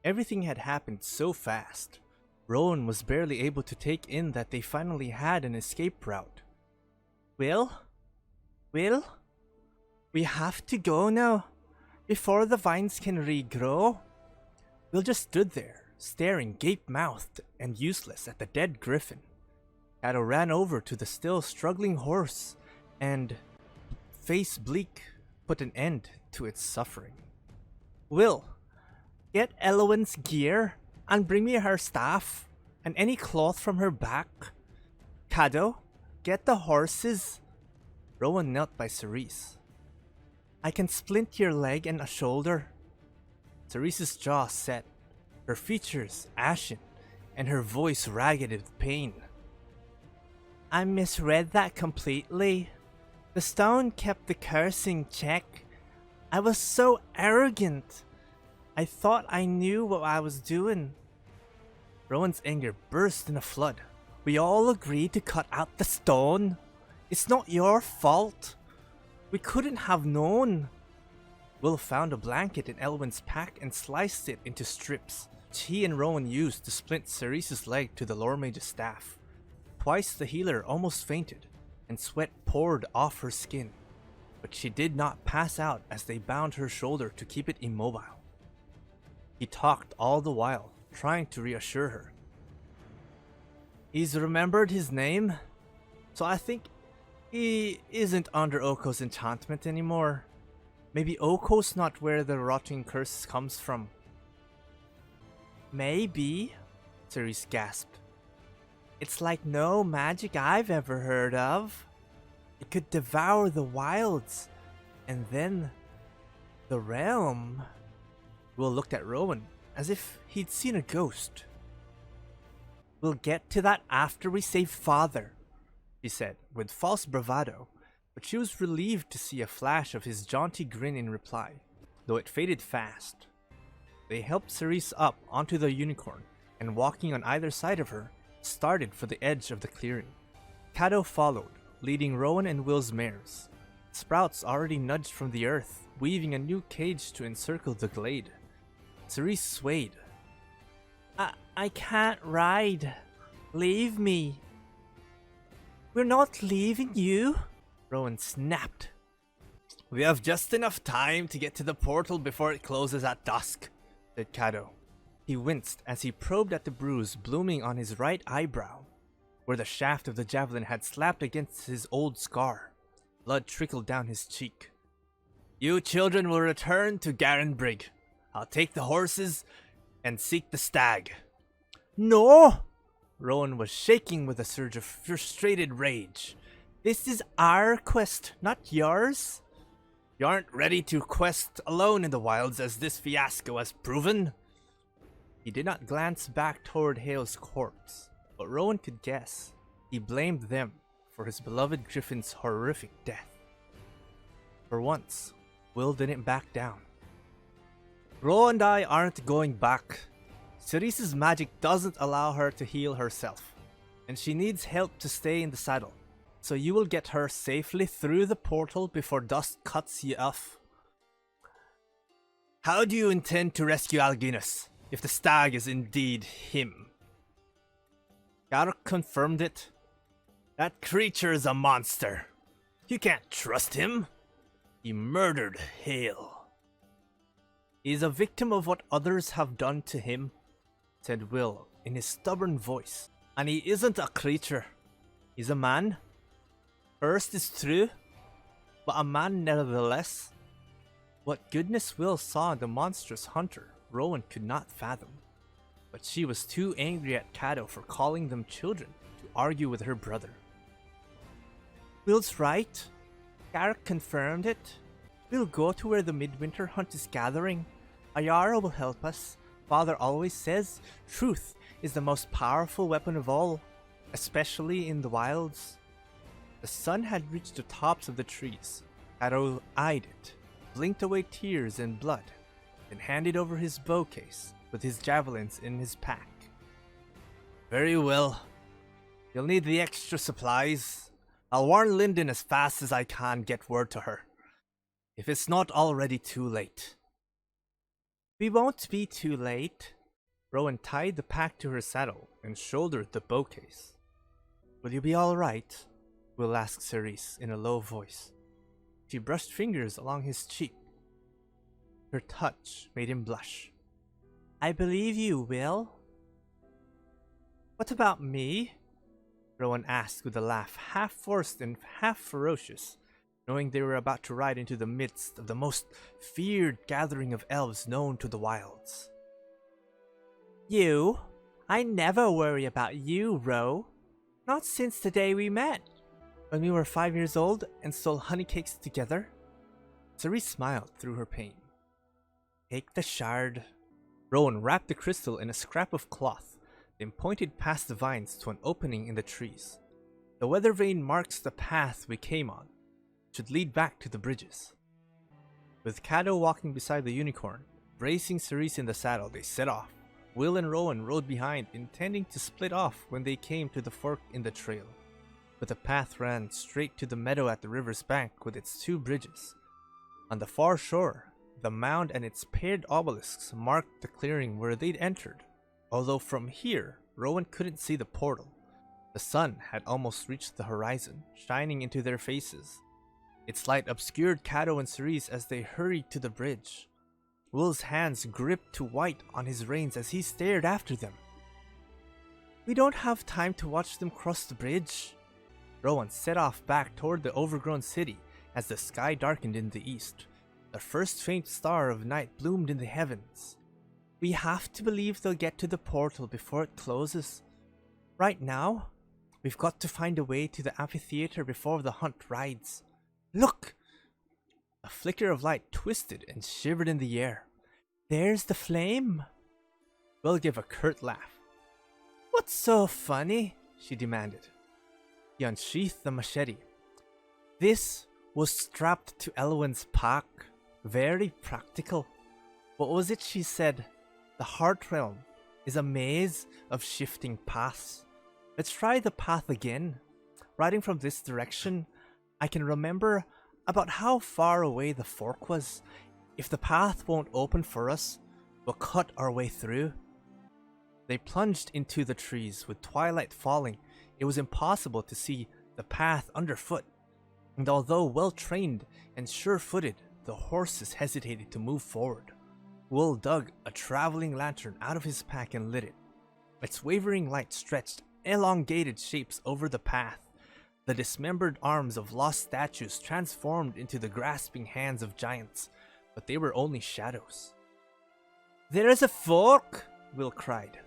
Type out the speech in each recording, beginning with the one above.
Everything had happened so fast. Rowan was barely able to take in that they finally had an escape route. Will? Will? We have to go now, before the vines can regrow. Will just stood there, staring gape-mouthed and useless at the dead griffin. Shadow ran over to the still struggling horse and, face bleak, put an end to its suffering. Will, get Elowin's gear and bring me her staff and any cloth from her back. Shadow, get the horses. Rowan knelt by Cerise. I can splint your leg and a shoulder. Cerise's jaw set, her features ashen, and her voice ragged with pain. I misread that completely. The stone kept the curse in check. I was so arrogant. I thought I knew what I was doing. Rowan's anger burst in a flood. We all agreed to cut out the stone. It's not your fault. We couldn't have known. Will found a blanket in Elwyn's pack and sliced it into strips, which he and Rowan used to splint Cerise's leg to the lore mage's staff. Twice the healer almost fainted, and sweat poured off her skin, but she did not pass out as they bound her shoulder to keep it immobile. He talked all the while, trying to reassure her. He's remembered his name, so I think he isn't under Oko's enchantment anymore. Maybe Oko's not where the rotting curse comes from. Maybe, Cerise gasped. It's like no magic I've ever heard of. It could devour the wilds, and then the realm. Will looked at Rowan as if he'd seen a ghost. We'll get to that after we save Father, he said with false bravado, but she was relieved to see a flash of his jaunty grin in reply, though it faded fast. They helped Cerise up onto the unicorn, and walking on either side of her, started for the edge of the clearing. Cato followed, leading Rowan and Will's mares. Sprouts already nudged from the earth, weaving a new cage to encircle the glade. Cerise swayed. I can't ride. Leave me. We're not leaving you, Rowan snapped. We have just enough time to get to the portal before it closes at dusk, said Cato. He winced as he probed at the bruise blooming on his right eyebrow, where the shaft of the javelin had slapped against his old scar. Blood trickled down his cheek. You children will return to Garenbrig. I'll take the horses and seek the stag. No! Rowan was shaking with a surge of frustrated rage. This is our quest, not yours. You aren't ready to quest alone in the wilds, as this fiasco has proven. He did not glance back toward Hale's corpse, but Rowan could guess. He blamed them for his beloved griffin's horrific death. For once, Will didn't back down. Ro and I aren't going back. Cerise's magic doesn't allow her to heal herself, and she needs help to stay in the saddle. So you will get her safely through the portal before dusk cuts you off. How do you intend to rescue Alginus, if the stag is indeed him? Garruk confirmed it. That creature is a monster. You can't trust him. He murdered Hale. He's a victim of what others have done to him, said Will in his stubborn voice. And he isn't a creature. He's a man. First is true, but a man nevertheless. What goodness Will saw in the monstrous hunter, Rowan could not fathom. But she was too angry at Cato for calling them children to argue with her brother. Will's right. Garruk confirmed it. We'll go to where the midwinter hunt is gathering. Ayara will help us. Father always says truth is the most powerful weapon of all, especially in the wilds. The sun had reached the tops of the trees. Cato eyed it, blinked away tears and blood, then handed over his bow case with his javelins in his pack. Very well. You'll need the extra supplies. I'll warn Lyndon as fast as I can get word to her, if it's not already too late. We won't be too late. Rowan tied the pack to her saddle and shouldered the bow case. Will you be alright? Will asked Cerise in a low voice. She brushed fingers along his cheek. Her touch made him blush. I believe you, Will. What about me? Rowan asked with a laugh half forced and half ferocious, knowing they were about to ride into the midst of the most feared gathering of elves known to the wilds. You? I never worry about you, Ro. Not since the day we met, when we were 5 years old and stole honey cakes together. Cerise smiled through her pain. Take the shard. Rowan wrapped the crystal in a scrap of cloth, then pointed past the vines to an opening in the trees. The weather vane marks the path we came on. It should lead back to the bridges. With Cato walking beside the unicorn, bracing Cerise in the saddle, they set off. Will and Rowan rode behind, intending to split off when they came to the fork in the trail. But the path ran straight to the meadow at the river's bank with its 2 bridges. On the far shore, the mound and its paired obelisks marked the clearing where they'd entered, although from here, Rowan couldn't see the portal. The sun had almost reached the horizon, shining into their faces. Its light obscured Cato and Cerise as they hurried to the bridge. Will's hands gripped to white on his reins as he stared after them. We don't have time to watch them cross the bridge. Rowan set off back toward the overgrown city as the sky darkened in the east. The first faint star of night bloomed in the heavens. We have to believe they'll get to the portal before it closes. Right now, we've got to find a way to the amphitheater before the hunt rides. Look! A flicker of light twisted and shivered in the air. There's the flame! Will gave a curt laugh. What's so funny? She demanded. He unsheathed the machete. This was strapped to Elwyn's pack. Very practical. What was it she said? The Heart Realm is a maze of shifting paths. Let's try the path again. Riding from this direction, I can remember about how far away the fork was. If the path won't open for us, we'll cut our way through. They plunged into the trees. With twilight falling, it was impossible to see the path underfoot, and although well-trained and sure-footed, the horses hesitated to move forward. Will dug a traveling lantern out of his pack and lit it. Its wavering light stretched elongated shapes over the path. The dismembered arms of lost statues transformed into the grasping hands of giants, but they were only shadows. There is a fork! Will cried.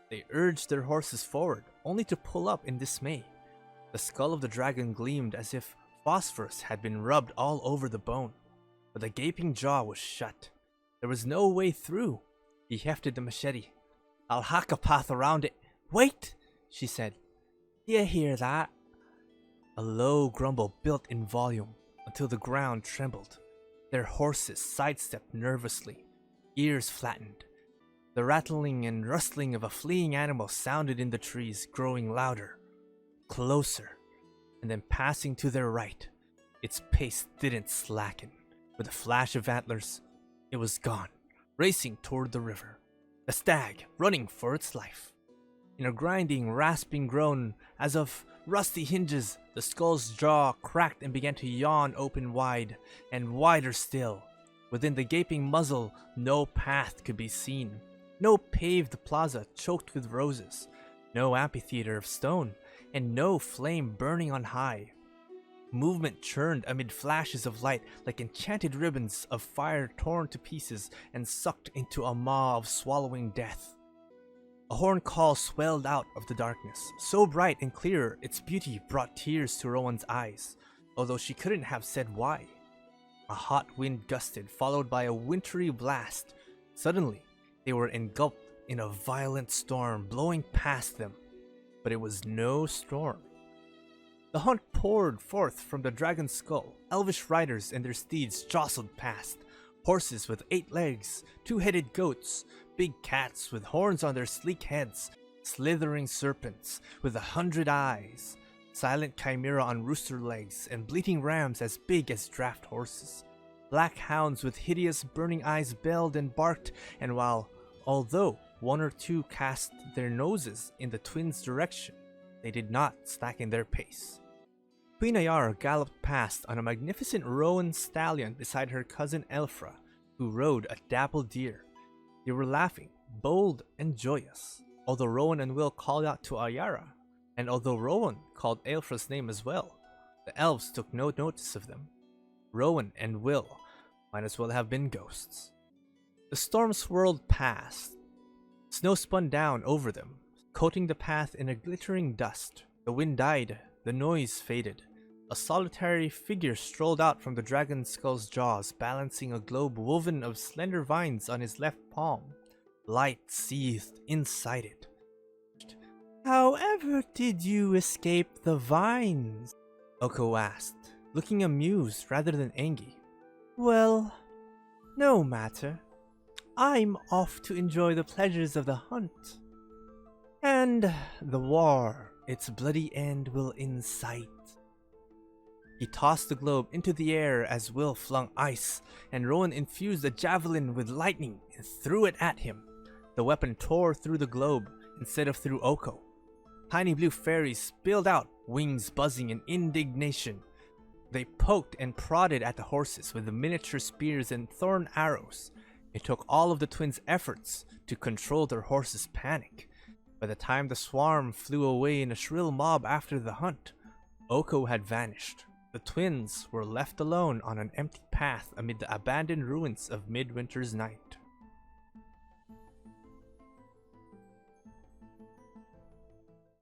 They urged their horses forward, only to pull up in dismay. The skull of the dragon gleamed as if phosphorus had been rubbed all over the bone, but the gaping jaw was shut. There was no way through. He hefted the machete. I'll hack a path around it. Wait, she said. You hear that? A low grumble built in volume until the ground trembled. Their horses sidestepped nervously, ears flattened. The rattling and rustling of a fleeing animal sounded in the trees, growing louder, closer, and then passing to their right. Its pace didn't slacken. With a flash of antlers, it was gone, racing toward the river. The stag running for its life. In a grinding, rasping groan, as of rusty hinges, the skull's jaw cracked and began to yawn open wide, and wider still. Within the gaping muzzle, no path could be seen. No paved plaza choked with roses. No amphitheater of stone, and no flame burning on high. Movement churned amid flashes of light like enchanted ribbons of fire torn to pieces and sucked into a maw of swallowing death. A horn call swelled out of the darkness, so bright and clear its beauty brought tears to Rowan's eyes, although she couldn't have said why. A hot wind gusted, followed by a wintry blast. Suddenly, they were engulfed in a violent storm blowing past them, but it was no storm. The hunt poured forth from the dragon's skull. Elvish riders and their steeds jostled past. Horses with 8 legs, 2-headed goats, big cats with horns on their sleek heads, slithering serpents with 100 eyes, silent chimera on rooster legs, and bleating rams as big as draft horses. Black hounds with hideous burning eyes belled and barked, and although one or two cast their noses in the twins' direction, they did not slacken their pace. Queen Ayara galloped past on a magnificent roan stallion beside her cousin Elfra, who rode a dappled deer. They were laughing, bold and joyous, although Rowan and Will called out to Ayara, and although Rowan called Aelfra's name as well, the elves took no notice of them. Rowan and Will might as well have been ghosts. The storm swirled past. Snow spun down over them, coating the path in a glittering dust. The wind died, the noise faded. A solitary figure strolled out from the dragon skull's jaws, balancing a globe woven of slender vines on his left palm. Light seethed inside it. "However did you escape the vines?" Oko asked, looking amused rather than angry. "Well, no matter. I'm off to enjoy the pleasures of the hunt. And the war, its bloody end, will in sight." He tossed the globe into the air as Will flung ice, and Rowan infused a javelin with lightning and threw it at him. The weapon tore through the globe instead of through Oko. Tiny blue fairies spilled out, wings buzzing in indignation. They poked and prodded at the horses with the miniature spears and thorn arrows. It took all of the twins' efforts to control their horses' panic. By the time the swarm flew away in a shrill mob after the hunt, Oko had vanished. The twins were left alone on an empty path amid the abandoned ruins of Midwinter's Night.